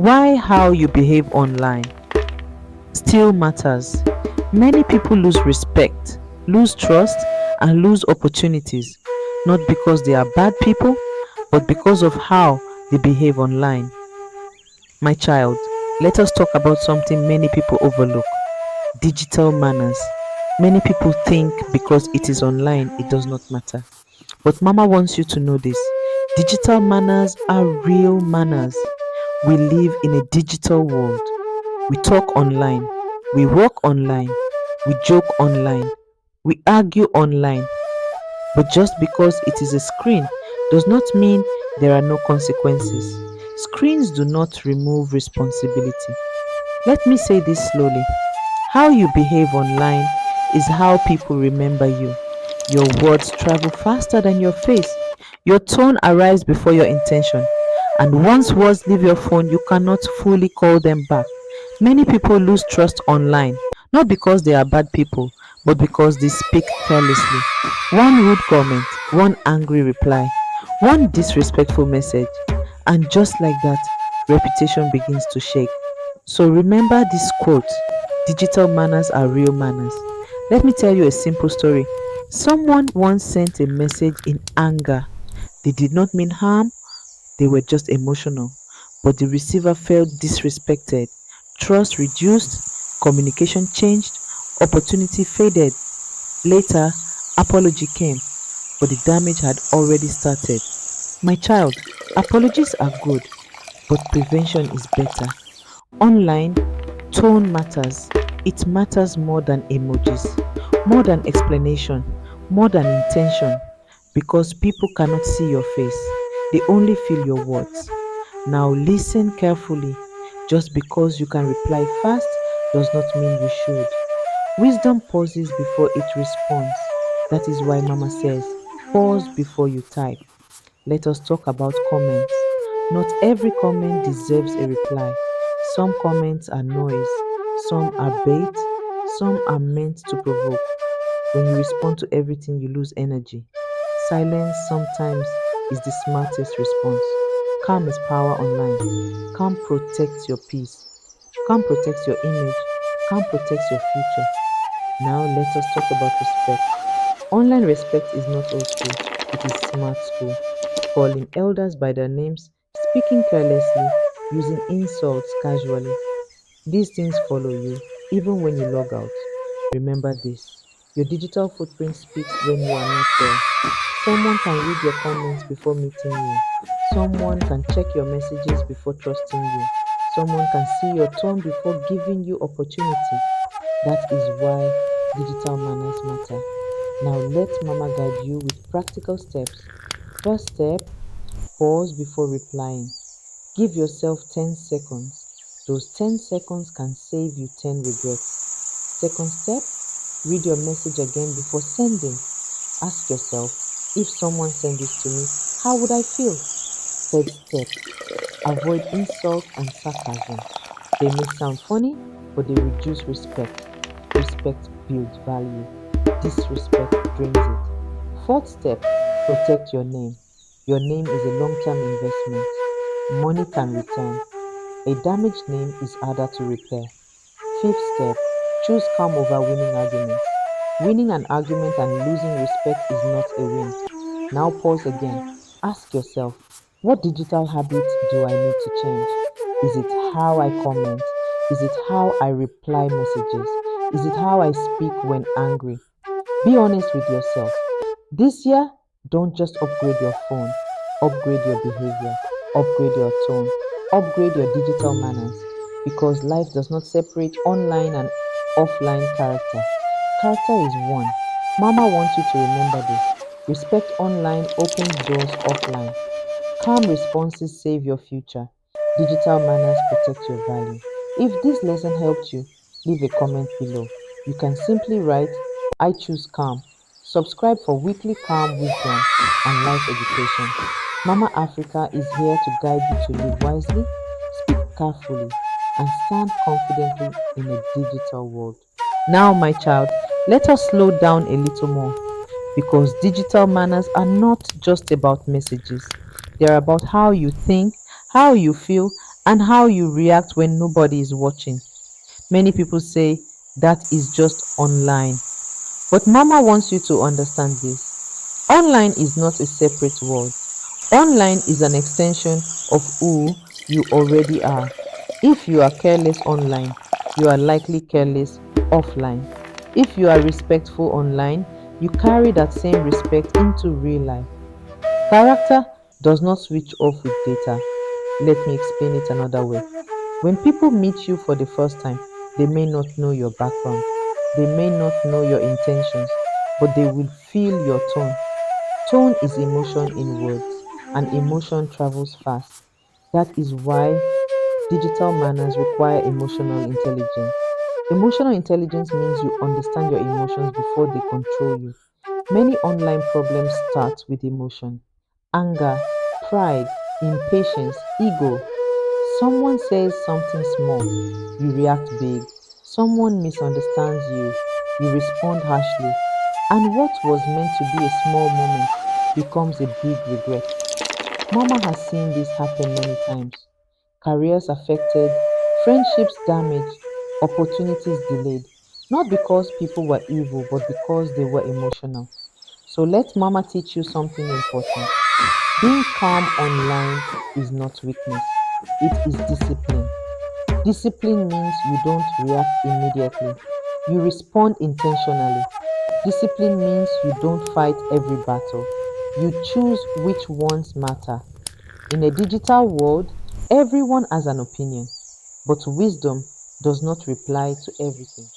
Why how you behave online still matters. Many people lose respect, lose trust, and lose opportunities, not because they are bad people, but because of how they behave online. My child, let us talk about something many people overlook: digital manners. Many people think because it is online, it does not matter. But Mama wants you to know this: digital manners are real manners. We live in a digital world. We talk online, we work online, we joke online, we argue online. But just because it is a screen does not mean there are no consequences. Screens do not remove responsibility. Let me say this slowly: how you behave online is how people remember you. Your words travel faster than your face. Your tone arrives before your intention. And once words leave your phone, you cannot fully call them back. Many people lose trust online, not because they are bad people, but because they speak carelessly. One rude comment, one angry reply, one disrespectful message, and just like that, reputation begins to shake. So remember this quote: digital manners are real manners. Let me tell you a simple story. Someone once sent a message in anger. They did not mean harm, they were just emotional. But the receiver felt disrespected. Trust reduced, communication changed, opportunity faded. Later, apology came, but the damage had already started. My child, apologies are good, but prevention is better. Online, tone matters. It matters more than emojis, more than explanation, more than intention, because people cannot see your face, they only feel your words. Now listen carefully. Just because you can reply fast does not mean you should. Wisdom pauses before it responds. That is why Mama says, pause before you type. Let us talk about comments. Not every comment deserves a reply. Some comments are noise, some are bait, some are meant to provoke. When you respond to everything, you lose energy. Silence sometimes is the smartest response. Calm is power online. Calm protects your peace. Calm protects your image. Calm protects your future. Now let us talk about respect. Online respect is not old school, it is smart school. Calling elders by their names, speaking carelessly, using insults casually. These things follow you even when you log out. Remember this: your digital footprint speaks when you are not there. Someone can read your comments before meeting you. Someone can check your messages before trusting you. Someone can see your tone before giving you opportunity. That is why digital manners matter. Now let Mama guide you with practical steps. First step: pause before replying. Give yourself 10 seconds. Those 10 seconds can save you 10 regrets. Second step: read your message again before sending. Ask yourself, if someone sent this to me, how would I feel? Third step: avoid insult and sarcasm. They may sound funny, but they reduce respect. Respect builds value. Disrespect drains it. Fourth step: protect your name. Your name is a long term investment. Money can return. A damaged name is harder to repair. Fifth step: choose calm over winning arguments. Winning an argument and losing respect is not a win. Now pause again. Ask yourself, what digital habits do I need to change? Is it how I comment? Is it how I reply messages? Is it how I speak when angry? Be honest with yourself. This year, don't just upgrade your phone, upgrade your behavior, upgrade your tone, upgrade your digital manners, because life does not separate online and offline character. Character is one. Mama wants you to remember this. Respect online opens doors offline. Calm responses save your future. Digital manners protect your value. If this lesson helped you, leave a comment below. You can simply write, I choose calm. Subscribe for weekly calm wisdom and life education. Mama Africa is here to guide you to live wisely, speak carefully, and stand confidently in a digital world. Now, my child, let us slow down a little more, because digital manners are not just about messages. They are about how you think, how you feel, and how you react when nobody is watching. Many people say that is just online. But Mama wants you to understand this. Online is not a separate world. Online is an extension of who you already are. If you are careless online, you are likely careless offline. If you are respectful online, you carry that same respect into real life. Character does not switch off with data. Let me explain it another way. When people meet you for the first time, they may not know your background, they may not know your intentions, but they will feel your tone. Tone is emotion in words, and emotion travels fast. That is why digital manners require emotional intelligence. Emotional intelligence means you understand your emotions before they control you. Many online problems start with emotion: anger, pride, impatience, ego. Someone says something small, you react big. Someone misunderstands you, you respond harshly. And what was meant to be a small moment becomes a big regret. Mama has seen this happen many times. Careers affected, friendships damaged, opportunities delayed. Not because people were evil, but because they were emotional. So let Mama teach you something important. Being calm online is not weakness, it is discipline. Discipline means you don't react immediately, you respond intentionally. Discipline means you don't fight every battle, you choose which ones matter. In a digital world, everyone has an opinion, but wisdom does not reply to everything.